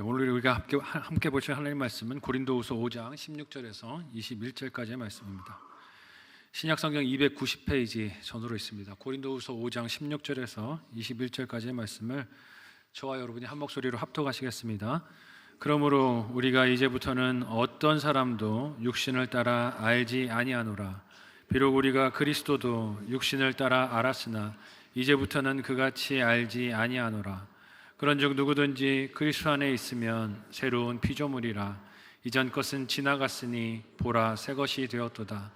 오늘 우리가 함께 보실 하나님의 말씀은 고린도후서 5장 16절에서 21절까지의 말씀입니다. 신약성경 290페이지 전으로 있습니다. 고린도후서 5장 16절에서 21절까지의 말씀을 저와 여러분이 한 목소리로 합독하시겠습니다. 그러므로 우리가 이제부터는 어떤 사람도 육신을 따라 알지 아니하노라. 비록 우리가 그리스도도 육신을 따라 알았으나 이제부터는 그같이 알지 아니하노라. 그런즉 누구든지 그리스도 안에 있으면 새로운 피조물이라. 이전 것은 지나갔으니 보라 새 것이 되었도다.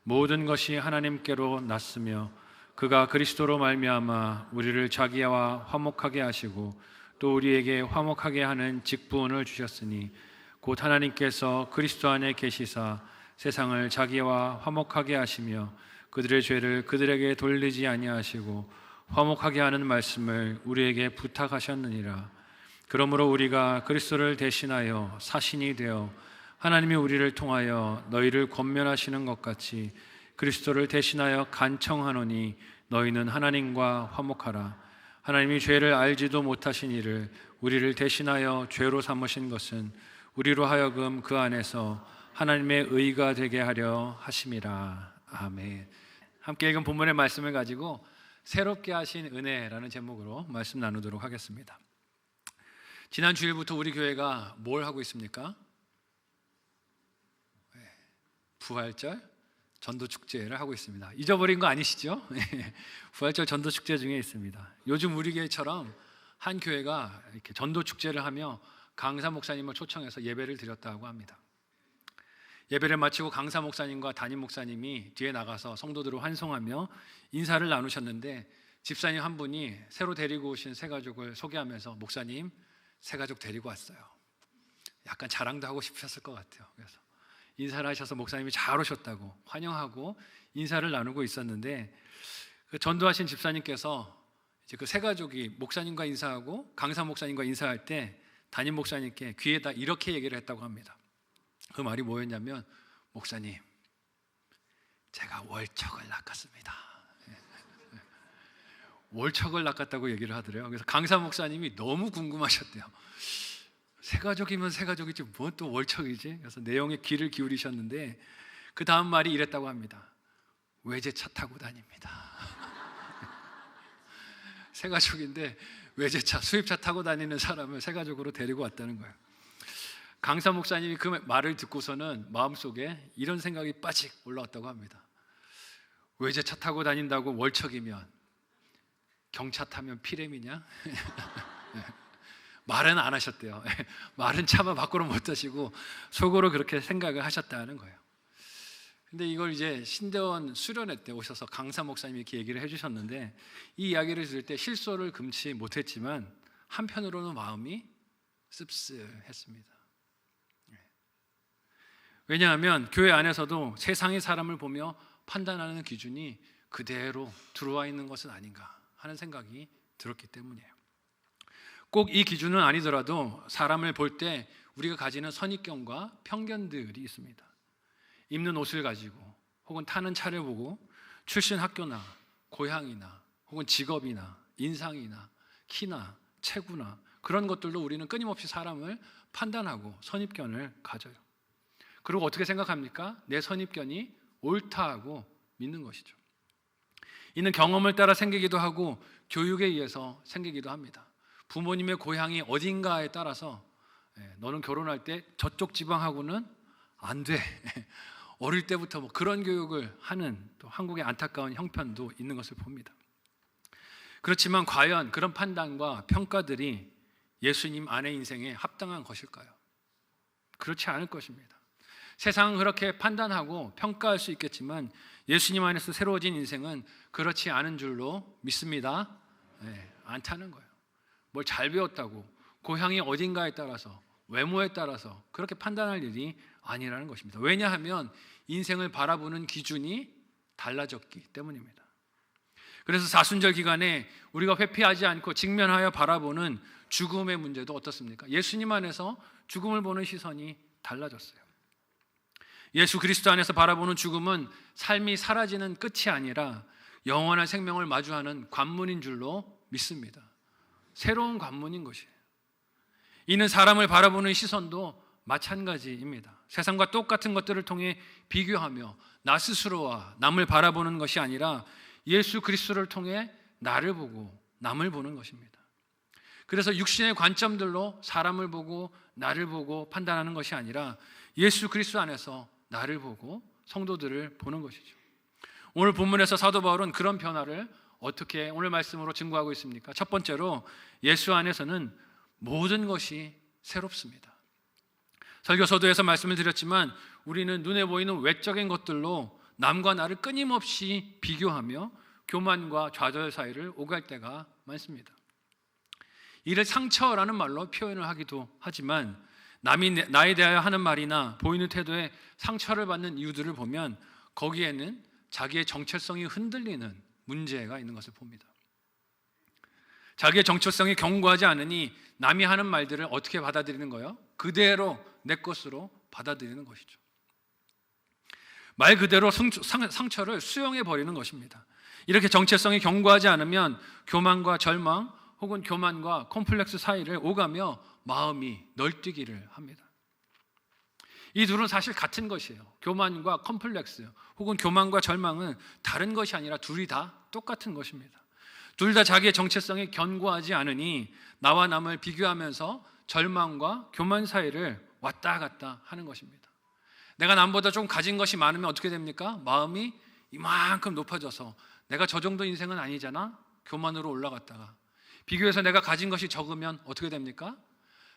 모든 것이 하나님께로 났으며 그가 그리스도로 말미암아 우리를 자기와 화목하게 하시고 또 우리에게 화목하게 하는 직분을 주셨으니 곧 하나님께서 그리스도 안에 계시사 세상을 자기와 화목하게 하시며 그들의 죄를 그들에게 돌리지 아니하시고 화목하게 하는 말씀을 우리에게 부탁하셨느니라. 그러므로 우리가 그리스도를 대신하여 사신이 되어 하나님이 우리를 통하여 너희를 권면하시는 것 같이 그리스도를 대신하여 간청하노니 너희는 하나님과 화목하라. 하나님이 죄를 알지도 못하신 이를 우리를 대신하여 죄로 삼으신 것은 우리로 하여금 그 안에서 하나님의 의가 되게 하려 하심이라. 아멘. 함께 읽은 본문의 말씀을 가지고 새롭게 하신 은혜라는 제목으로 말씀 나누도록 하겠습니다. 지난 주일부터 우리 교회가 뭘 하고 있습니까? 부활절 전도축제를 하고 있습니다. 잊어버린 거 아니시죠? 부활절 전도축제 중에 있습니다. 요즘 우리 교회처럼 한 교회가 이렇게 전도축제를 하며 강사 목사님을 초청해서 예배를 드렸다고 합니다. 예배를 마치고 강사 목사님과 담임 목사님이 뒤에 나가서 성도들을 환송하며 인사를 나누셨는데 집사님 한 분이 새로 데리고 오신 새 가족을 소개하면서 목사님, 새 가족 데리고 왔어요. 약간 자랑도 하고 싶으셨을 것 같아요. 그래서 인사를 하셔서 목사님이 잘 오셨다고 환영하고 인사를 나누고 있었는데 그 전도하신 집사님께서 이제 그 새 가족이 목사님과 인사하고 강사 목사님과 인사할 때 담임 목사님께 귀에다 이렇게 얘기를 했다고 합니다. 그 말이 뭐였냐면 목사님, 제가 월척을 낚았습니다. 월척을 낚았다고 얘기를 하더래요. 그래서 강사 목사님이 너무 궁금하셨대요. 새 가족이면 새 가족이지 뭐 또 월척이지? 그래서 내용에 귀를 기울이셨는데 그 다음 말이 이랬다고 합니다. 외제차 타고 다닙니다. 새 가족인데 외제차, 수입차 타고 다니는 사람을 새 가족으로 데리고 왔다는 거예요. 강사 목사님이 그 말을 듣고서는 마음속에 이런 생각이 빠직 올라왔다고 합니다. 외제차 타고 다닌다고 월척이면 경차 타면 피렘이냐? 말은 안 하셨대요. 말은 차마 밖으로 못 하시고 속으로 그렇게 생각을 하셨다는 거예요. 근데 이걸 이제 신대원 수련회 때 오셔서 강사 목사님이 이렇게 얘기를 해주셨는데 이 이야기를 들을 때 실소를 금치 못했지만 한편으로는 마음이 씁쓸했습니다. 왜냐하면 교회 안에서도 세상의 사람을 보며 판단하는 기준이 그대로 들어와 있는 것은 아닌가 하는 생각이 들었기 때문이에요. 꼭 이 기준은 아니더라도 사람을 볼 때 우리가 가지는 선입견과 편견들이 있습니다. 입는 옷을 가지고 혹은 타는 차를 보고 출신 학교나 고향이나 혹은 직업이나 인상이나 키나 체구나 그런 것들로 우리는 끊임없이 사람을 판단하고 선입견을 가져요. 그리고 어떻게 생각합니까? 내 선입견이 옳다고 믿는 것이죠. 이는 경험을 따라 생기기도 하고 교육에 의해서 생기기도 합니다. 부모님의 고향이 어딘가에 따라서 너는 결혼할 때 저쪽 지방하고는 안 돼. 어릴 때부터 뭐 그런 교육을 하는 또 한국의 안타까운 형편도 있는 것을 봅니다. 그렇지만 과연 그런 판단과 평가들이 예수님 안의 인생에 합당한 것일까요? 그렇지 않을 것입니다. 세상은 그렇게 판단하고 평가할 수 있겠지만 예수님 안에서 새로워진 인생은 그렇지 않은 줄로 믿습니다. 않다는 거예요. 뭘 잘 배웠다고 고향이 어딘가에 따라서 외모에 따라서 그렇게 판단할 일이 아니라는 것입니다. 왜냐하면 인생을 바라보는 기준이 달라졌기 때문입니다. 그래서 사순절 기간에 우리가 회피하지 않고 직면하여 바라보는 죽음의 문제도 어떻습니까? 예수님 안에서 죽음을 보는 시선이 달라졌어요. 예수 그리스도 안에서 바라보는 죽음은 삶이 사라지는 끝이 아니라 영원한 생명을 마주하는 관문인 줄로 믿습니다. 새로운 관문인 것이에요. 이는 사람을 바라보는 시선도 마찬가지입니다. 세상과 똑같은 것들을 통해 비교하며 나 스스로와 남을 바라보는 것이 아니라 예수 그리스도를 통해 나를 보고 남을 보는 것입니다. 그래서 육신의 관점들로 사람을 보고 나를 보고 판단하는 것이 아니라 예수 그리스도 안에서 나를 보고 성도들을 보는 것이죠. 오늘 본문에서 사도 바울은 그런 변화를 어떻게 오늘 말씀으로 증거하고 있습니까? 첫 번째로 예수 안에서는 모든 것이 새롭습니다. 설교서두에서 말씀을 드렸지만 우리는 눈에 보이는 외적인 것들로 남과 나를 끊임없이 비교하며 교만과 좌절 사이를 오갈 때가 많습니다. 이를 상처라는 말로 표현을 하기도 하지만 남이 나에 대하여 하는 말이나 보이는 태도에 상처를 받는 이유들을 보면 거기에는 자기의 정체성이 흔들리는 문제가 있는 것을 봅니다. 자기의 정체성이 견고하지 않으니 남이 하는 말들을 어떻게 받아들이는 거예요? 그대로 내 것으로 받아들이는 것이죠. 말 그대로 상처를 수용해 버리는 것입니다. 이렇게 정체성이 견고하지 않으면 교만과 절망 혹은 교만과 콤플렉스 사이를 오가며 마음이 널뛰기를 합니다. 이 둘은 사실 같은 것이에요. 교만과 컴플렉스 혹은 교만과 절망은 다른 것이 아니라 둘이 다 똑같은 것입니다. 둘 다 자기의 정체성이 견고하지 않으니 나와 남을 비교하면서 절망과 교만 사이를 왔다 갔다 하는 것입니다. 내가 남보다 좀 가진 것이 많으면 어떻게 됩니까? 마음이 이만큼 높아져서 내가 저 정도 인생은 아니잖아? 교만으로 올라갔다가 비교해서 내가 가진 것이 적으면 어떻게 됩니까?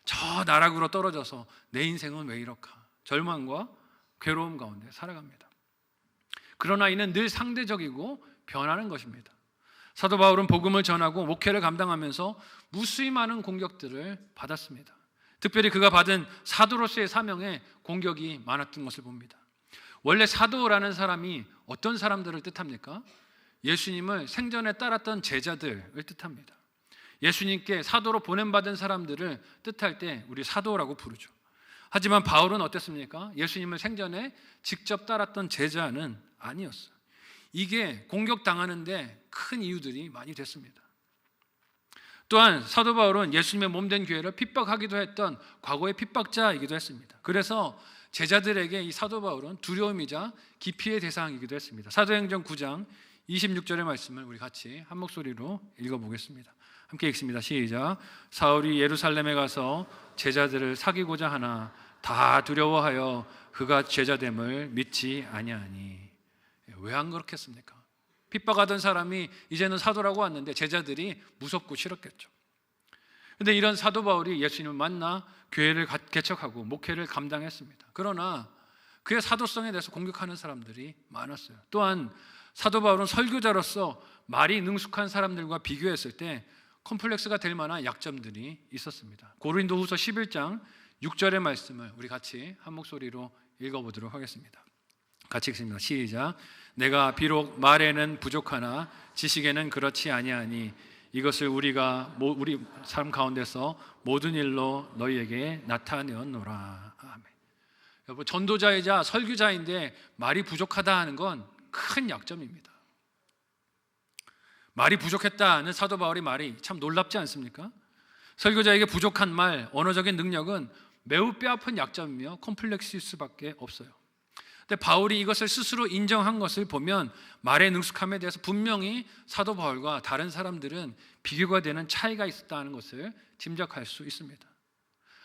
저 나락으로 떨어져서 내 인생은 왜 이럴까? 절망과 괴로움 가운데 살아갑니다. 그러나 이는 늘 상대적이고 변하는 것입니다. 사도 바울은 복음을 전하고 목회를 감당하면서 무수히 많은 공격들을 받았습니다. 특별히 그가 받은 사도로서의 사명에 공격이 많았던 것을 봅니다. 원래 사도라는 사람이 어떤 사람들을 뜻합니까? 예수님을 생전에 따랐던 제자들을 뜻합니다. 예수님께 사도로 보냄받은 사람들을 뜻할 때 우리 사도라고 부르죠. 하지만 바울은 어땠습니까? 예수님을 생전에 직접 따랐던 제자는 아니었어요. 이게 공격당하는데 큰 이유들이 많이 됐습니다. 또한 사도 바울은 예수님의 몸된 교회를 핍박하기도 했던 과거의 핍박자이기도 했습니다. 그래서 제자들에게 이 사도 바울은 두려움이자 기피의 대상이기도 했습니다. 사도행전 9장 26절의 말씀을 우리 같이 한 목소리로 읽어보겠습니다. 함께 읽습니다. 시작. 사울이 예루살렘에 가서 제자들을 사귀고자 하나 다 두려워하여 그가 제자됨을 믿지 아니하니. 왜 안 그렇겠습니까? 핍박하던 사람이 이제는 사도라고 왔는데 제자들이 무섭고 싫었겠죠. 그런데 이런 사도 바울이 예수님을 만나 교회를 개척하고 목회를 감당했습니다. 그러나 그의 사도성에 대해서 공격하는 사람들이 많았어요. 또한 사도 바울은 설교자로서 말이 능숙한 사람들과 비교했을 때 컴플렉스가 될 만한 약점들이 있었습니다. 고린도후서 11장 6절의 말씀을 우리 같이 한 목소리로 읽어보도록 하겠습니다. 같이 읽습니다. 시작. 내가 비록 말에는 부족하나 지식에는 그렇지 아니하니 이것을 우리가 우리 삶 가운데서 모든 일로 너희에게 나타내었노라. 아멘. 여러분, 전도자이자 설교자인데 말이 부족하다 하는 건 큰 약점입니다. 말이 부족했다는 사도 바울의 말이 참 놀랍지 않습니까? 설교자에게 부족한 말, 언어적인 능력은 매우 뼈아픈 약점이며 콤플렉스일 수밖에 없어요. 근데 바울이 이것을 스스로 인정한 것을 보면 말의 능숙함에 대해서 분명히 사도 바울과 다른 사람들은 비교가 되는 차이가 있었다는 것을 짐작할 수 있습니다.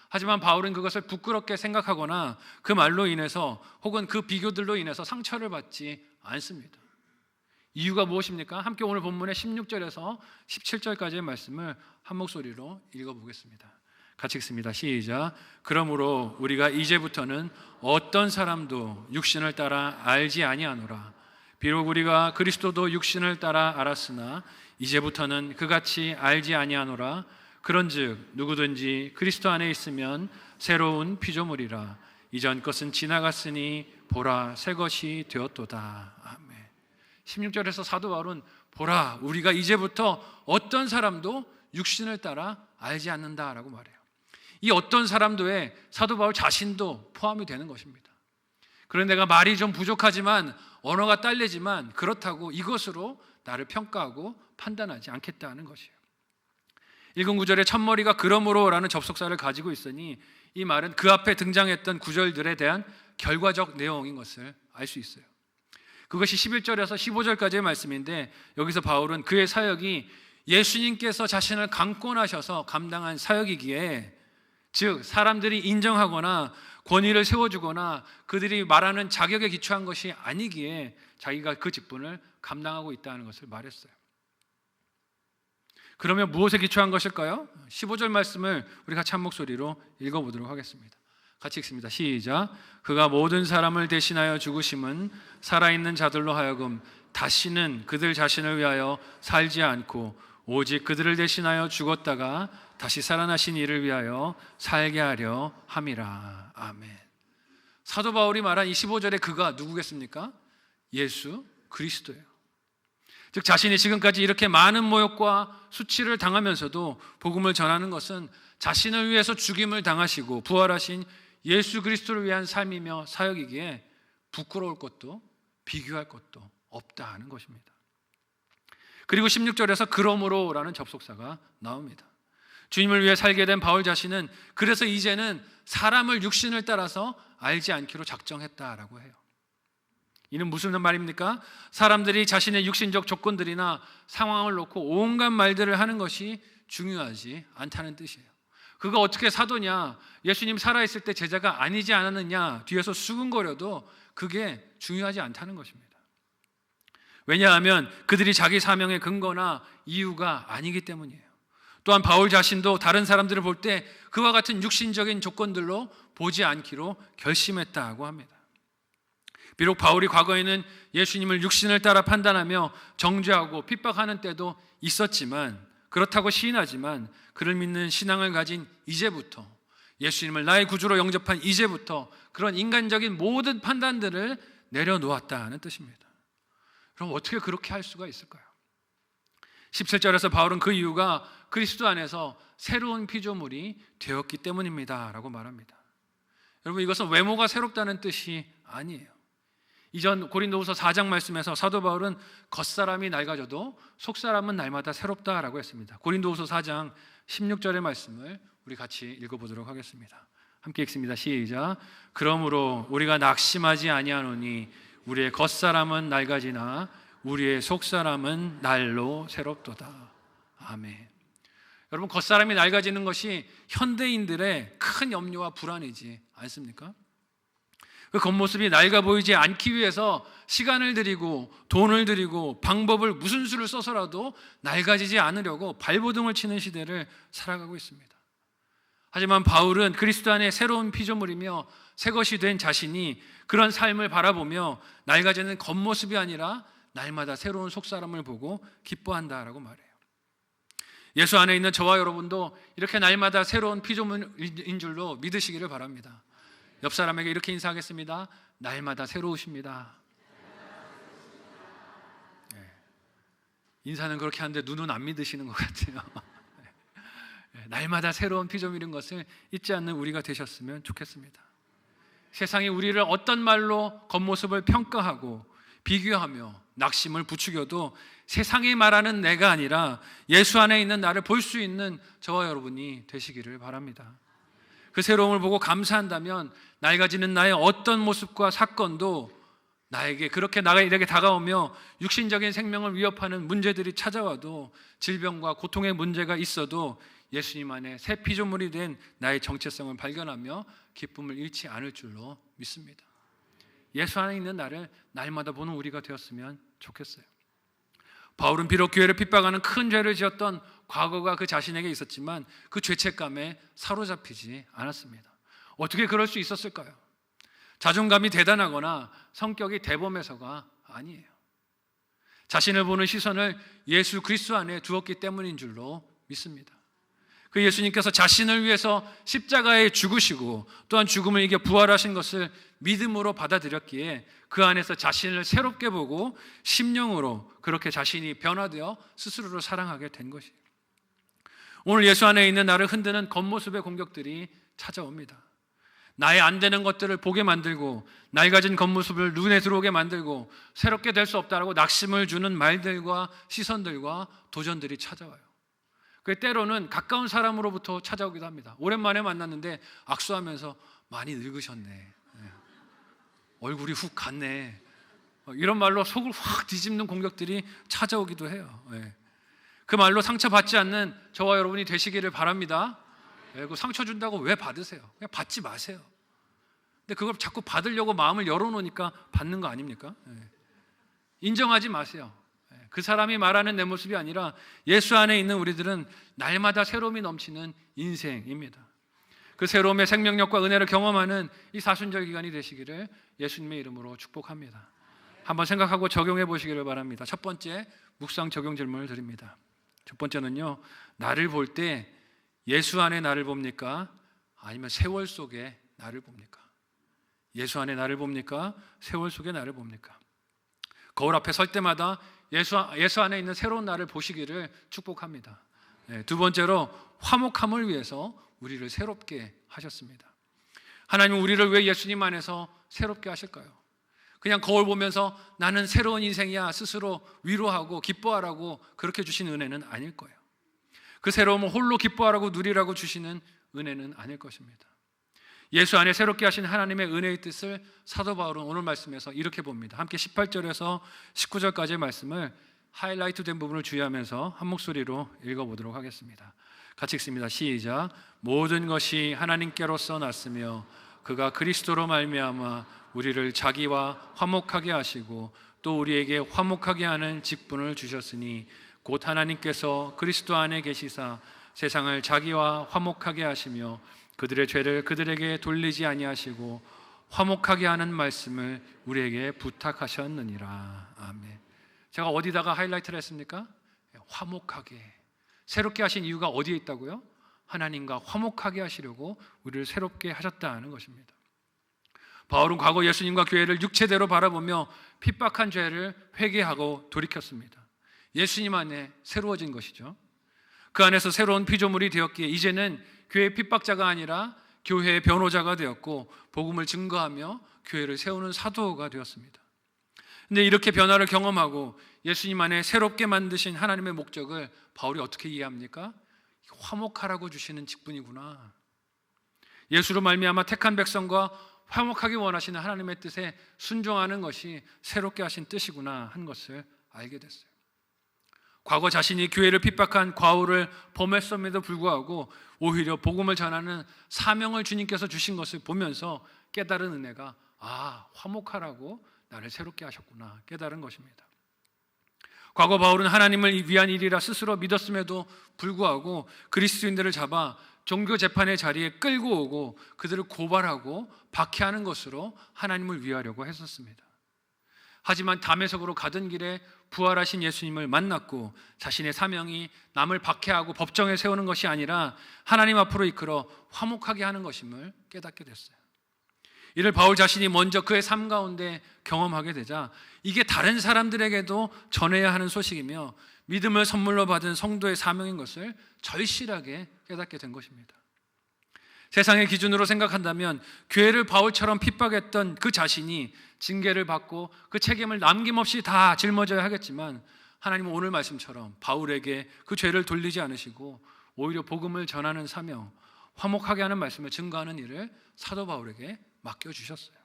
하지만 바울은 그것을 부끄럽게 생각하거나 그 말로 인해서 혹은 그 비교들로 인해서 상처를 받지 않습니다. 이유가 무엇입니까? 함께 오늘 본문의 16절에서 17절까지의 말씀을 한 목소리로 읽어보겠습니다. 같이 읽습니다. 시작. 그러므로 우리가 이제부터는 어떤 사람도 육신을 따라 알지 아니하노라. 비록 우리가 그리스도도 육신을 따라 알았으나 이제부터는 그같이 알지 아니하노라. 그런즉 누구든지 그리스도 안에 있으면 새로운 피조물이라. 이전 것은 지나갔으니 보라 새 것이 되었도다. 아멘. 16절에서 사도 바울은 보라 우리가 이제부터 어떤 사람도 육신을 따라 알지 않는다라고 말해요. 이 어떤 사람도에 사도 바울 자신도 포함이 되는 것입니다. 그런데 내가 말이 좀 부족하지만 언어가 딸리지만 그렇다고 이것으로 나를 평가하고 판단하지 않겠다는 것이에요. 읽은 구절에 첫머리가 그러므로라는 접속사를 가지고 있으니 이 말은 그 앞에 등장했던 구절들에 대한 결과적 내용인 것을 알 수 있어요. 그것이 11절에서 15절까지의 말씀인데, 여기서 바울은 그의 사역이 예수님께서 자신을 강권하셔서 감당한 사역이기에, 즉 사람들이 인정하거나 권위를 세워주거나 그들이 말하는 자격에 기초한 것이 아니기에 자기가 그 직분을 감당하고 있다는 것을 말했어요. 그러면 무엇에 기초한 것일까요? 15절 말씀을 우리 같이 한 목소리로 읽어보도록 하겠습니다. 같이 읽습니다. 시작. 그가 모든 사람을 대신하여 죽으심은 살아있는 자들로 하여금 다시는 그들 자신을 위하여 살지 않고 오직 그들을 대신하여 죽었다가 다시 살아나신 이를 위하여 살게 하려 함이라. 아멘. 사도 바울이 말한 이 15절의 그가 누구겠습니까? 예수 그리스도예요. 즉 자신이 지금까지 이렇게 많은 모욕과 수치를 당하면서도 복음을 전하는 것은 자신을 위해서 죽임을 당하시고 부활하신 예수 그리스도를 위한 삶이며 사역이기에 부끄러울 것도 비교할 것도 없다 하는 것입니다. 그리고 16절에서 그러므로라는 접속사가 나옵니다. 주님을 위해 살게 된 바울 자신은 그래서 이제는 사람을 육신을 따라서 알지 않기로 작정했다라고 해요. 이는 무슨 말입니까? 사람들이 자신의 육신적 조건들이나 상황을 놓고 온갖 말들을 하는 것이 중요하지 않다는 뜻이에요. 그가 어떻게 사도냐, 예수님 살아있을 때 제자가 아니지 않았느냐 뒤에서 수근거려도 그게 중요하지 않다는 것입니다. 왜냐하면 그들이 자기 사명의 근거나 이유가 아니기 때문이에요. 또한 바울 자신도 다른 사람들을 볼 때 그와 같은 육신적인 조건들로 보지 않기로 결심했다고 합니다. 비록 바울이 과거에는 예수님을 육신을 따라 판단하며 정죄하고 핍박하는 때도 있었지만, 그렇다고 시인하지만 그를 믿는 신앙을 가진 이제부터, 예수님을 나의 구주로 영접한 이제부터 그런 인간적인 모든 판단들을 내려놓았다는 뜻입니다. 그럼 어떻게 그렇게 할 수가 있을까요? 17절에서 바울은 그 이유가 그리스도 안에서 새로운 피조물이 되었기 때문입니다 라고 말합니다. 여러분, 이것은 외모가 새롭다는 뜻이 아니에요. 이전 고린도후서 4장 말씀에서 사도 바울은 겉사람이 낡아져도 속사람은 날마다 새롭다라고 했습니다. 고린도후서 4장 16절의 말씀을 우리 같이 읽어보도록 하겠습니다. 함께 읽습니다. 시작. 그러므로 우리가 낙심하지 아니하노니 우리의 겉사람은 낡아지나 우리의 속사람은 날로 새롭도다. 아멘. 여러분, 겉사람이 낡아지는 것이 현대인들의 큰 염려와 불안이지 않습니까? 그 겉모습이 낡아 보이지 않기 위해서 시간을 들이고 돈을 들이고 방법을 무슨 수를 써서라도 낡아지지 않으려고 발버둥을 치는 시대를 살아가고 있습니다. 하지만 바울은 그리스도 안에 새로운 피조물이며 새것이 된 자신이 그런 삶을 바라보며 낡아지는 겉모습이 아니라 날마다 새로운 속사람을 보고 기뻐한다라고 말해요. 예수 안에 있는 저와 여러분도 이렇게 날마다 새로운 피조물인 줄로 믿으시기를 바랍니다. 옆 사람에게 이렇게 인사하겠습니다. 날마다 새로우십니다. 네. 인사는 그렇게 하는데 눈은 안 믿으시는 것 같아요. 네. 날마다 새로운 피조물인 것을 잊지 않는 우리가 되셨으면 좋겠습니다. 세상이 우리를 어떤 말로 겉모습을 평가하고 비교하며 낙심을 부추겨도 세상이 말하는 내가 아니라 예수 안에 있는 나를 볼 수 있는 저와 여러분이 되시기를 바랍니다. 그 새로움을 보고 감사한다면 낡아지는 나의 어떤 모습과 사건도 나에게 다가오며 육신적인 생명을 위협하는 문제들이 찾아와도, 질병과 고통의 문제가 있어도 예수님 안에 새 피조물이 된 나의 정체성을 발견하며 기쁨을 잃지 않을 줄로 믿습니다. 예수 안에 있는 나를 날마다 보는 우리가 되었으면 좋겠어요. 바울은 비록 교회를 핍박하는 큰 죄를 지었던 과거가 그 자신에게 있었지만 그 죄책감에 사로잡히지 않았습니다. 어떻게 그럴 수 있었을까요? 자존감이 대단하거나 성격이 대범해서가 아니에요. 자신을 보는 시선을 예수 그리스도 안에 두었기 때문인 줄로 믿습니다. 그 예수님께서 자신을 위해서 십자가에 죽으시고 또한 죽음을 이겨 부활하신 것을 믿음으로 받아들였기에 그 안에서 자신을 새롭게 보고 심령으로 그렇게 자신이 변화되어 스스로를 사랑하게 된 것이에요. 오늘 예수 안에 있는 나를 흔드는 겉모습의 공격들이 찾아옵니다. 나의 안 되는 것들을 보게 만들고 낡아진 겉모습을 눈에 들어오게 만들고 새롭게 될 수 없다라고 낙심을 주는 말들과 시선들과 도전들이 찾아와요. 때로는 가까운 사람으로부터 찾아오기도 합니다. 오랜만에 만났는데 악수하면서 많이 늙으셨네, 얼굴이 훅 갔네, 이런 말로 속을 확 뒤집는 공격들이 찾아오기도 해요. 그 말로 상처받지 않는 저와 여러분이 되시기를 바랍니다. 그 상처 준다고 왜 받으세요? 그냥 받지 마세요. 근데 그걸 자꾸 받으려고 마음을 열어놓으니까 받는 거 아닙니까? 인정하지 마세요. 그 사람이 말하는 내 모습이 아니라 예수 안에 있는 우리들은 날마다 새로움이 넘치는 인생입니다. 그 새로움의 생명력과 은혜를 경험하는 이 사순절 기간이 되시기를 예수님의 이름으로 축복합니다. 한번 생각하고 적용해 보시기를 바랍니다. 첫 번째 묵상 적용 질문을 드립니다. 첫 번째는요, 나를 볼 때 예수 안에 나를 봅니까? 아니면 세월 속에 나를 봅니까? 예수 안에 나를 봅니까? 세월 속에 나를 봅니까? 거울 앞에 설 때마다 예수 안에 있는 새로운 나를 보시기를 축복합니다. 두 번째로 화목함을 위해서 우리를 새롭게 하셨습니다. 하나님은 우리를 왜 예수님 안에서 새롭게 하실까요? 그냥 거울 보면서 나는 새로운 인생이야 스스로 위로하고 기뻐하라고 그렇게 주신 은혜는 아닐 거예요. 그 새로움을 홀로 기뻐하라고 누리라고 주시는 은혜는 아닐 것입니다. 예수 안에 새롭게 하신 하나님의 은혜의 뜻을 사도 바울은 오늘 말씀에서 이렇게 봅니다. 함께 18절에서 19절까지의 말씀을 하이라이트 된 부분을 주의하면서 한 목소리로 읽어보도록 하겠습니다. 같이 읽습니다. 시작. 모든 것이 하나님께로서 났으며 그가 그리스도로 말미암아 우리를 자기와 화목하게 하시고 또 우리에게 화목하게 하는 직분을 주셨으니 곧 하나님께서 그리스도 안에 계시사 세상을 자기와 화목하게 하시며 그들의 죄를 그들에게 돌리지 아니하시고 화목하게 하는 말씀을 우리에게 부탁하셨느니라. 아멘. 제가 어디다가 하이라이트를 했습니까? 화목하게. 새롭게 하신 이유가 어디에 있다고요? 하나님과 화목하게 하시려고 우리를 새롭게 하셨다는 것입니다. 바울은 과거 예수님과 교회를 육체대로 바라보며 핍박한 죄를 회개하고 돌이켰습니다. 예수님 안에 새로워진 것이죠. 그 안에서 새로운 피조물이 되었기에 이제는 교회의 핍박자가 아니라 교회의 변호자가 되었고 복음을 증거하며 교회를 세우는 사도가 되었습니다. 근데 이렇게 변화를 경험하고 예수님 안에 새롭게 만드신 하나님의 목적을 바울이 어떻게 이해합니까? 화목하라고 주시는 직분이구나. 예수로 말미암아 택한 백성과 화목하게 원하시는 하나님의 뜻에 순종하는 것이 새롭게 하신 뜻이구나 한 것을 알게 됐어요. 과거 자신이 교회를 핍박한 과오를 범했음에도 불구하고 오히려 복음을 전하는 사명을 주님께서 주신 것을 보면서 깨달은 은혜가 화목하라고 나를 새롭게 하셨구나 깨달은 것입니다. 과거 바울은 하나님을 위한 일이라 스스로 믿었음에도 불구하고 그리스도인들을 잡아 종교 재판의 자리에 끌고 오고 그들을 고발하고 박해하는 것으로 하나님을 위하려고 했었습니다. 하지만 담에석으로 가던 길에 부활하신 예수님을 만났고 자신의 사명이 남을 박해하고 법정에 세우는 것이 아니라 하나님 앞으로 이끌어 화목하게 하는 것임을 깨닫게 됐어요. 이를 바울 자신이 먼저 그의 삶 가운데 경험하게 되자 이게 다른 사람들에게도 전해야 하는 소식이며 믿음을 선물로 받은 성도의 사명인 것을 절실하게 깨닫게 된 것입니다. 세상의 기준으로 생각한다면 교회를 바울처럼 핍박했던 그 자신이 징계를 받고 그 책임을 남김없이 다 짊어져야 하겠지만 하나님은 오늘 말씀처럼 바울에게 그 죄를 돌리지 않으시고 오히려 복음을 전하는 사명, 화목하게 하는 말씀을 증거하는 일을 사도 바울에게 맡겨주셨어요.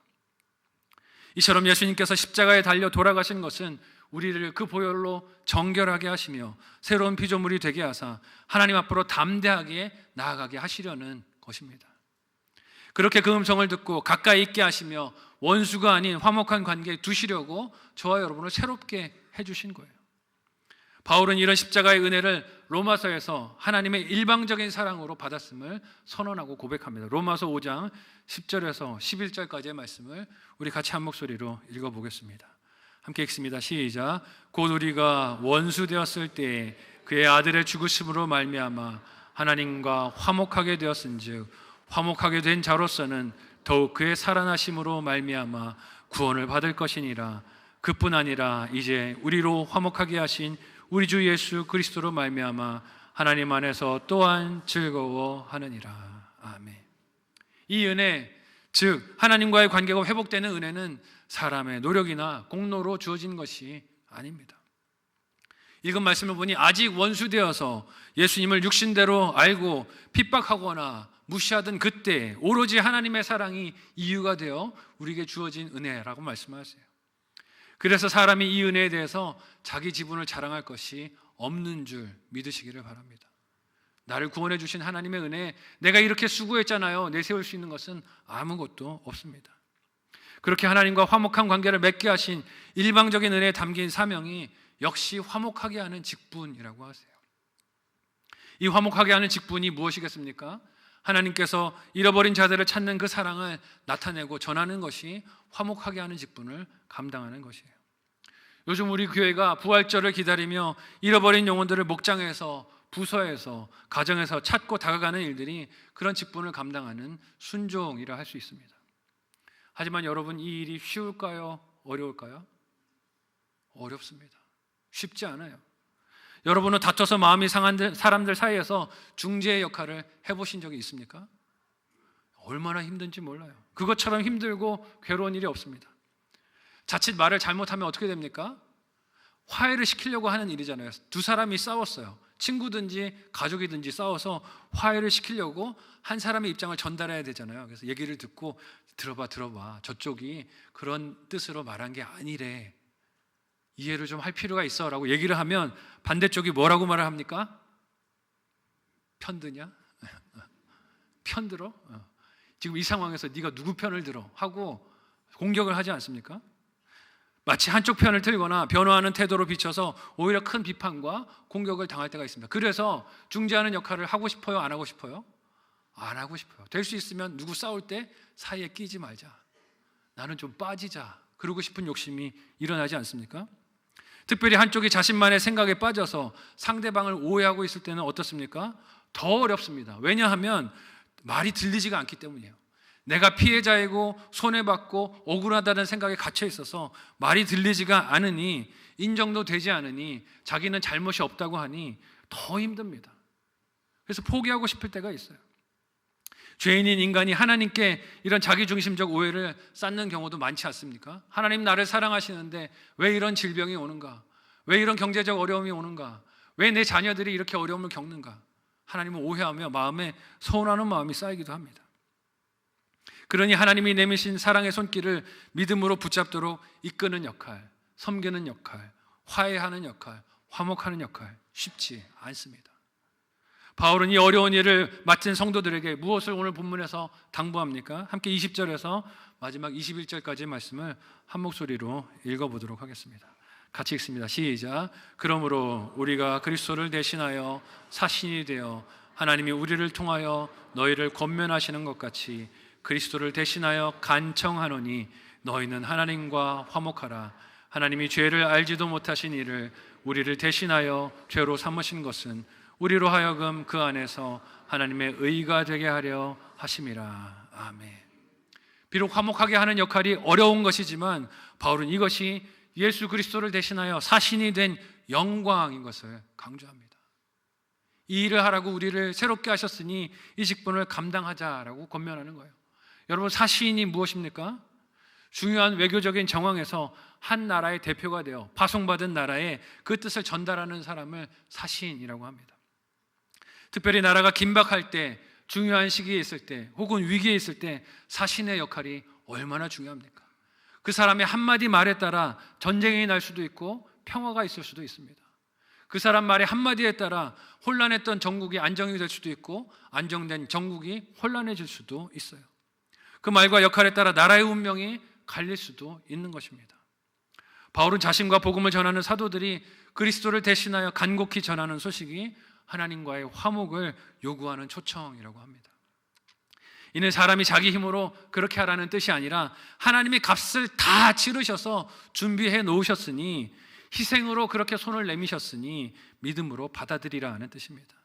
이처럼 예수님께서 십자가에 달려 돌아가신 것은 우리를 그 보혈로 정결하게 하시며 새로운 피조물이 되게 하사 하나님 앞으로 담대하게 나아가게 하시려는 것입니다. 그렇게 그 음성을 듣고 가까이 있게 하시며 원수가 아닌 화목한 관계에 두시려고 저와 여러분을 새롭게 해주신 거예요. 바울은 이런 십자가의 은혜를 로마서에서 하나님의 일방적인 사랑으로 받았음을 선언하고 고백합니다. 로마서 5장 10절에서 11절까지의 말씀을 우리 같이 한 목소리로 읽어보겠습니다. 함께 읽습니다. 시작. 곧 우리가 원수 되었을 때에 그의 아들의 죽으심으로 말미암아 하나님과 화목하게 되었은즉 화목하게 된 자로서는 더욱 그의 살아나심으로 말미암아 구원을 받을 것이니라. 그뿐 아니라 이제 우리로 화목하게 하신 우리 주 예수 그리스도로 말미암아 하나님 안에서 또한 즐거워하느니라. 아멘. 이 은혜, 즉 하나님과의 관계가 회복되는 은혜는 사람의 노력이나 공로로 주어진 것이 아닙니다. 읽은 말씀을 보니 아직 원수되어서 예수님을 육신대로 알고 핍박하거나 무시하던 그때 오로지 하나님의 사랑이 이유가 되어 우리에게 주어진 은혜라고 말씀하세요. 그래서 사람이 이 은혜에 대해서 자기 지분을 자랑할 것이 없는 줄 믿으시기를 바랍니다. 나를 구원해 주신 하나님의 은혜, 내가 이렇게 수고했잖아요. 내세울 수 있는 것은 아무것도 없습니다. 그렇게 하나님과 화목한 관계를 맺게 하신 일방적인 은혜에 담긴 사명이 역시 화목하게 하는 직분이라고 하세요. 이 화목하게 하는 직분이 무엇이겠습니까? 하나님께서 잃어버린 자들을 찾는 그 사랑을 나타내고 전하는 것이 화목하게 하는 직분을 감당하는 것이에요. 요즘 우리 교회가 부활절을 기다리며 잃어버린 영혼들을 목장에서, 부서에서, 가정에서 찾고 다가가는 일들이 그런 직분을 감당하는 순종이라 할 수 있습니다. 하지만 여러분, 이 일이 쉬울까요? 어려울까요? 어렵습니다. 쉽지 않아요. 여러분은 다퉈서 마음이 상한 사람들 사이에서 중재의 역할을 해보신 적이 있습니까? 얼마나 힘든지 몰라요. 그것처럼 힘들고 괴로운 일이 없습니다. 자칫 말을 잘못하면 어떻게 됩니까? 화해를 시키려고 하는 일이잖아요. 두 사람이 싸웠어요. 친구든지 가족이든지 싸워서 화해를 시키려고 한 사람의 입장을 전달해야 되잖아요. 그래서 얘기를 듣고 들어봐. 저쪽이 그런 뜻으로 말한 게 아니래. 이해를 좀 할 필요가 있어 라고 얘기를 하면 반대쪽이 뭐라고 말을 합니까? 편드냐? 편들어? 지금 이 상황에서 네가 누구 편을 들어? 하고 공격을 하지 않습니까? 마치 한쪽 편을 들거나 변호하는 태도로 비춰서 오히려 큰 비판과 공격을 당할 때가 있습니다. 그래서 중재하는 역할을 하고 싶어요? 안 하고 싶어요? 안 하고 싶어요. 될 수 있으면 누구 싸울 때 사이에 끼지 말자. 나는 좀 빠지자. 그러고 싶은 욕심이 일어나지 않습니까? 특별히 한쪽이 자신만의 생각에 빠져서 상대방을 오해하고 있을 때는 어떻습니까? 더 어렵습니다. 왜냐하면 말이 들리지가 않기 때문이에요. 내가 피해자이고 손해받고 억울하다는 생각에 갇혀 있어서 말이 들리지가 않으니, 인정도 되지 않으니, 자기는 잘못이 없다고 하니 더 힘듭니다. 그래서 포기하고 싶을 때가 있어요. 죄인인 인간이 하나님께 이런 자기중심적 오해를 쌓는 경우도 많지 않습니까? 하나님 나를 사랑하시는데 왜 이런 질병이 오는가? 왜 이런 경제적 어려움이 오는가? 왜 내 자녀들이 이렇게 어려움을 겪는가? 하나님을 오해하며 마음에 서운하는 마음이 쌓이기도 합니다. 그러니 하나님이 내미신 사랑의 손길을 믿음으로 붙잡도록 이끄는 역할, 섬기는 역할, 화해하는 역할, 화목하는 역할 쉽지 않습니다. 바울은 이 어려운 일을 맡은 성도들에게 무엇을 오늘 본문에서 당부합니까? 함께 20절에서 마지막 21절까지의 말씀을 한 목소리로 읽어보도록 하겠습니다. 같이 읽습니다. 시작. 그러므로 우리가 그리스도를 대신하여 사신이 되어 하나님이 우리를 통하여 너희를 권면하시는 것 같이 그리스도를 대신하여 간청하노니 너희는 하나님과 화목하라. 하나님이 죄를 알지도 못하신 이를 우리를 대신하여 죄로 삼으신 것은 우리로 하여금 그 안에서 하나님의 의가 되게 하려 하심이라. 아멘. 비록 화목하게 하는 역할이 어려운 것이지만 바울은 이것이 예수 그리스도를 대신하여 사신이 된 영광인 것을 강조합니다. 이 일을 하라고 우리를 새롭게 하셨으니 이 직분을 감당하자라고 권면하는 거예요. 여러분, 사신이 무엇입니까? 중요한 외교적인 정황에서 한 나라의 대표가 되어 파송받은 나라에 그 뜻을 전달하는 사람을 사신이라고 합니다. 특별히 나라가 긴박할 때, 중요한 시기에 있을 때, 혹은 위기에 있을 때 사신의 역할이 얼마나 중요합니까? 그 사람의 한마디 말에 따라 전쟁이 날 수도 있고 평화가 있을 수도 있습니다. 그 사람 말의 한마디에 따라 혼란했던 정국이 안정이 될 수도 있고 안정된 정국이 혼란해질 수도 있어요. 그 말과 역할에 따라 나라의 운명이 갈릴 수도 있는 것입니다. 바울은 자신과 복음을 전하는 사도들이 그리스도를 대신하여 간곡히 전하는 소식이 하나님과의 화목을 요구하는 초청이라고 합니다. 이는 사람이 자기 힘으로 그렇게 하라는 뜻이 아니라 하나님이 값을 다 치르셔서 준비해 놓으셨으니, 희생으로 그렇게 손을 내미셨으니 믿음으로 받아들이라 하는 뜻입니다.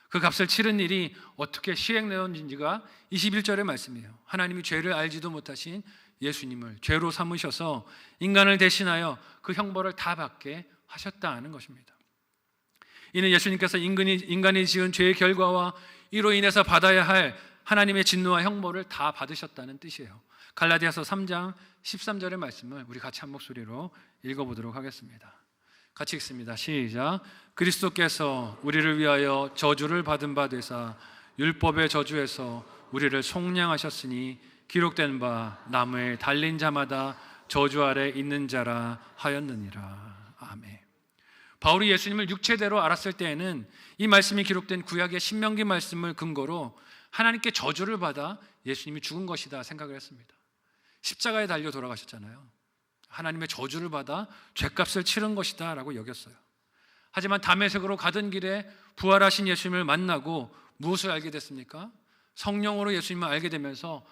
그 값을 치른 일이 어떻게 시행되었는지가 21절의 말씀이에요. 하나님이 죄를 알지도 못하신 예수님을 죄로 삼으셔서 인간을 대신하여 그 형벌을 다 받게 하셨다는 것입니다. 이는 예수님께서 인간이 지은 죄의 결과와 이로 인해서 받아야 할 하나님의 진노와 형벌을 다 받으셨다는 뜻이에요. 갈라디아서 3장 13절의 말씀을 우리 같이 한 목소리로 읽어보도록 하겠습니다. 같이 읽습니다. 시작. 그리스도께서 우리를 위하여 저주를 받은 바 되사 율법의 저주에서 우리를 속량하셨으니 기록된 바 나무에 달린 자마다 저주 아래 있는 자라 하였느니라. 아멘. 바울이 예수님을 육체대로 알았을 때에는 이 말씀이 기록된 구약의 신명기 말씀을 근거로 하나님께 저주를 받아 예수님이 죽은 것이다 생각을 했습니다. 십자가에 달려 돌아가셨잖아요. 하나님의 저주를 받아 죄값을 치른 것이다 라고 여겼어요. 하지만 다메섹으로 가던 길에 부활하신 예수님을 만나고 무엇을 알게 됐습니까? 성령으로 예수님을 알게 되면서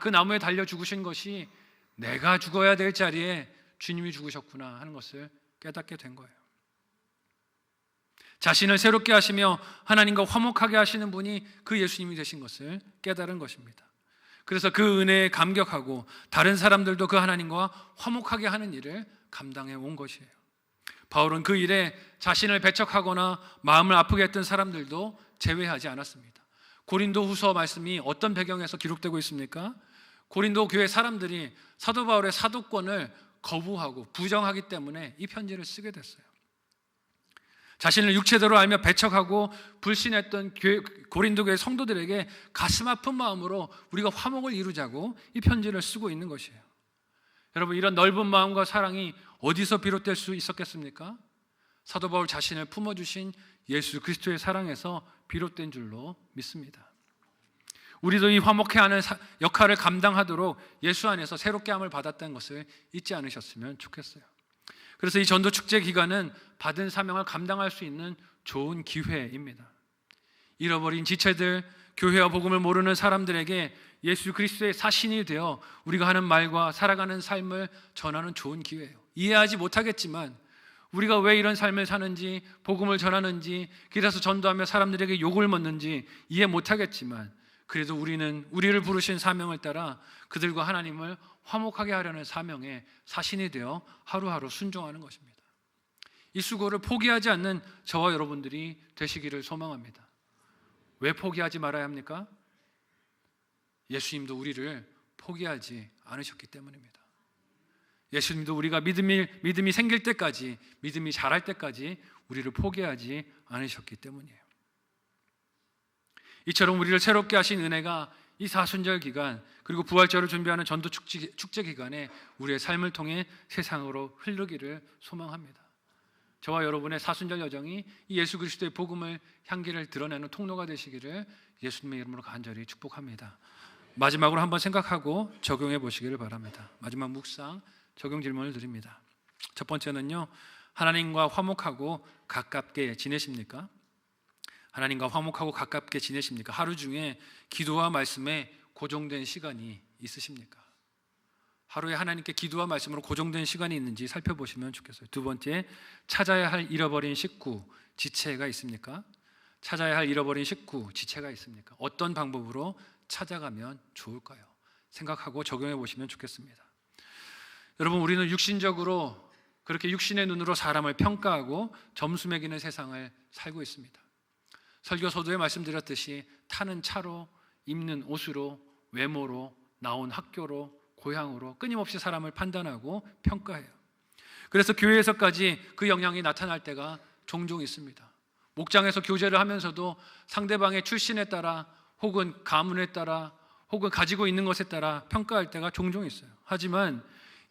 그 나무에 달려 죽으신 것이 내가 죽어야 될 자리에 주님이 죽으셨구나 하는 것을 깨닫게 된 거예요. 자신을 새롭게 하시며 하나님과 화목하게 하시는 분이 그 예수님이 되신 것을 깨달은 것입니다. 그래서 그 은혜에 감격하고 다른 사람들도 그 하나님과 화목하게 하는 일을 감당해 온 것이에요. 바울은 그 일에 자신을 배척하거나 마음을 아프게 했던 사람들도 제외하지 않았습니다. 고린도 후서 말씀이 어떤 배경에서 기록되고 있습니까? 고린도 교회 사람들이 사도 바울의 사도권을 거부하고 부정하기 때문에 이 편지를 쓰게 됐어요. 자신을 육체대로 알며 배척하고 불신했던 고린도 교회 성도들에게 가슴 아픈 마음으로 우리가 화목을 이루자고 이 편지를 쓰고 있는 것이에요. 여러분, 이런 넓은 마음과 사랑이 어디서 비롯될 수 있었겠습니까? 사도 바울 자신을 품어주신 예수 그리스도의 사랑에서 비롯된 줄로 믿습니다. 우리도 이 화목해 하는 역할을 감당하도록 예수 안에서 새롭게 함을 받았다는 것을 잊지 않으셨으면 좋겠어요. 그래서 이 전도 축제 기간은 받은 사명을 감당할 수 있는 좋은 기회입니다. 잃어버린 지체들, 교회와 복음을 모르는 사람들에게 예수 그리스도의 사신이 되어 우리가 하는 말과 살아가는 삶을 전하는 좋은 기회예요. 이해하지 못하겠지만 우리가 왜 이런 삶을 사는지, 복음을 전하는지, 길에서 전도하며 사람들에게 욕을 먹는지 이해 못하겠지만 그래도 우리는 우리를 부르신 사명을 따라 그들과 하나님을 화목하게 하려는 사명의 사신이 되어 하루하루 순종하는 것입니다. 이 수고를 포기하지 않는 저와 여러분들이 되시기를 소망합니다. 왜 포기하지 말아야 합니까? 예수님도 우리를 포기하지 않으셨기 때문입니다. 예수님도 우리가 믿음이 생길 때까지, 믿음이 자랄 때까지 우리를 포기하지 않으셨기 때문이에요. 이처럼 우리를 새롭게 하신 은혜가 이 사순절 기간 그리고 부활절을 준비하는 전도 축제 기간에 우리의 삶을 통해 세상으로 흐르기를 소망합니다. 저와 여러분의 사순절 여정이 이 예수 그리스도의 복음을 향기를 드러내는 통로가 되시기를 예수님의 이름으로 간절히 축복합니다. 마지막으로 한번 생각하고 적용해 보시기를 바랍니다. 마지막 묵상 적용 질문을 드립니다. 첫 번째는요, 하나님과 화목하고 가깝게 지내십니까? 하나님과 화목하고 가깝게 지내십니까? 하루 중에 기도와 말씀에 고정된 시간이 있으십니까? 하루에 하나님께 기도와 말씀으로 고정된 시간이 있는지 살펴보시면 좋겠어요. 두 번째, 찾아야 할 잃어버린 식구, 지체가 있습니까? 찾아야 할 잃어버린 식구, 지체가 있습니까? 어떤 방법으로 찾아가면 좋을까요? 생각하고 적용해 보시면 좋겠습니다. 여러분, 우리는 육신적으로 그렇게 육신의 눈으로 사람을 평가하고 점수 매기는 세상을 살고 있습니다. 설교 서두에 말씀드렸듯이 타는 차로, 입는 옷으로, 외모로, 나온 학교로, 고향으로 끊임없이 사람을 판단하고 평가해요. 그래서 교회에서까지 그 영향이 나타날 때가 종종 있습니다. 목장에서 교제를 하면서도 상대방의 출신에 따라 혹은 가문에 따라 혹은 가지고 있는 것에 따라 평가할 때가 종종 있어요. 하지만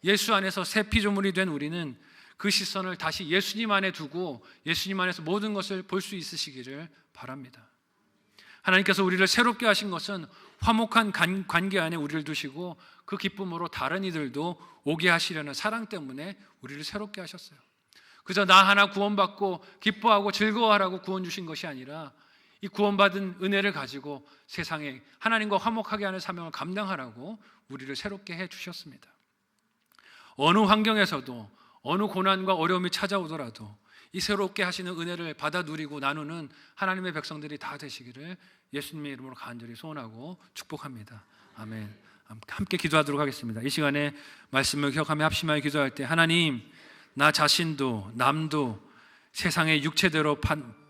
예수 안에서 새 피조물이 된 우리는 그 시선을 다시 예수님 안에 두고 예수님 안에서 모든 것을 볼 수 있으시기를 바랍니다. 하나님께서 우리를 새롭게 하신 것은 화목한 관계 안에 우리를 두시고 그 기쁨으로 다른 이들도 오게 하시려는 사랑 때문에 우리를 새롭게 하셨어요. 그저 나 하나 구원받고 기뻐하고 즐거워하라고 구원 주신 것이 아니라 이 구원받은 은혜를 가지고 세상에 하나님과 화목하게 하는 사명을 감당하라고 우리를 새롭게 해 주셨습니다. 어느 환경에서도 어느 고난과 어려움이 찾아오더라도 이 새롭게 하시는 은혜를 받아 누리고 나누는 하나님의 백성들이 다 되시기를 예수님의 이름으로 간절히 소원하고 축복합니다. 아멘. 함께 기도하도록 하겠습니다. 이 시간에 말씀을 기억하며 합심하여 기도할 때 하나님, 나 자신도 남도 세상의 육체대로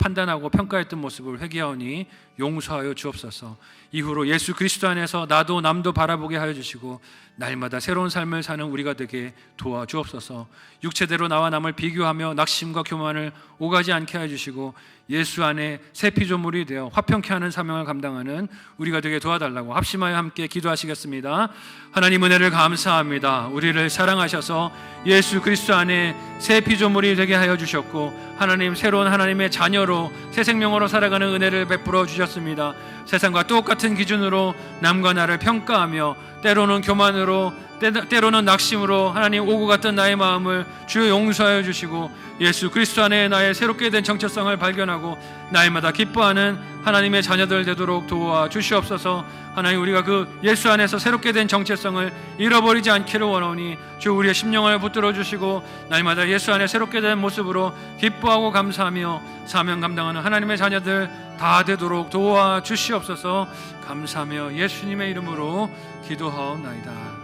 판단하고 평가했던 모습을 회개하오니 용서하여 주옵소서. 이후로 예수 그리스도 안에서 나도 남도 바라보게 하여 주시고 날마다 새로운 삶을 사는 우리가 되게 도와주옵소서. 육체대로 나와 남을 비교하며 낙심과 교만을 오가지 않게 하여 주시고 예수 안에 새 피조물이 되어 화평케 하는 사명을 감당하는 우리가 되게 도와달라고 합심하여 함께 기도하시겠습니다. 하나님 은혜를 감사합니다. 우리를 사랑하셔서 예수 그리스도 안에 새 피조물이 되게 하여 주셨고 하나님 새로운 하나님의 자녀로 새 생명으로 살아가는 은혜를 베풀어 주셨습니다. 세상과 똑같은 기준으로 남과 나를 평가하며 때로는 교만으로 때로는 낙심으로 하나님 오고 갔던 나의 마음을 주여 용서하여 주시고 예수 그리스도 안에 나의 새롭게 된 정체성을 발견하고 날마다 기뻐하는 하나님의 자녀들 되도록 도와 주시옵소서. 하나님 우리가 그 예수 안에서 새롭게 된 정체성을 잃어버리지 않기를 원하오니 주 우리의 심령을 붙들어 주시고 날마다 예수 안에 새롭게 된 모습으로 기뻐하고 감사하며 사명 감당하는 하나님의 자녀들 다 되도록 도와 주시옵소서. 감사하며 예수님의 이름으로 기도하옵나이다.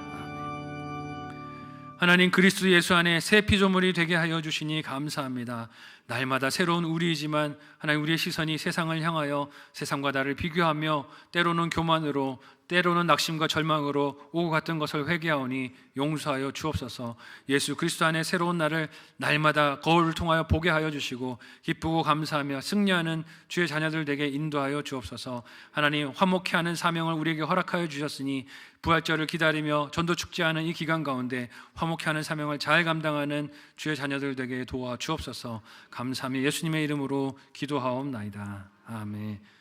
하나님 그리스도 예수 안에 새 피조물이 되게 하여 주시니 감사합니다. 날마다 새로운 우리이지만 하나님 우리의 시선이 세상을 향하여 세상과 나를 비교하며 때로는 교만으로 때로는 낙심과 절망으로 오고 갔던 것을 회개하오니 용서하여 주옵소서. 예수 그리스도 안에 새로운 나를 날마다 거울을 통하여 보게 하여 주시고 기쁘고 감사하며 승리하는 주의 자녀들 되게 인도하여 주옵소서. 하나님 화목케 하는 사명을 우리에게 허락하여 주셨으니 부활절을 기다리며 전도 축제하는 이 기간 가운데 화목케 하는 사명을 잘 감당하는 주의 자녀들 되게 도와 주옵소서. 감사하며 예수님의 이름으로 기도하옵나이다. 아멘.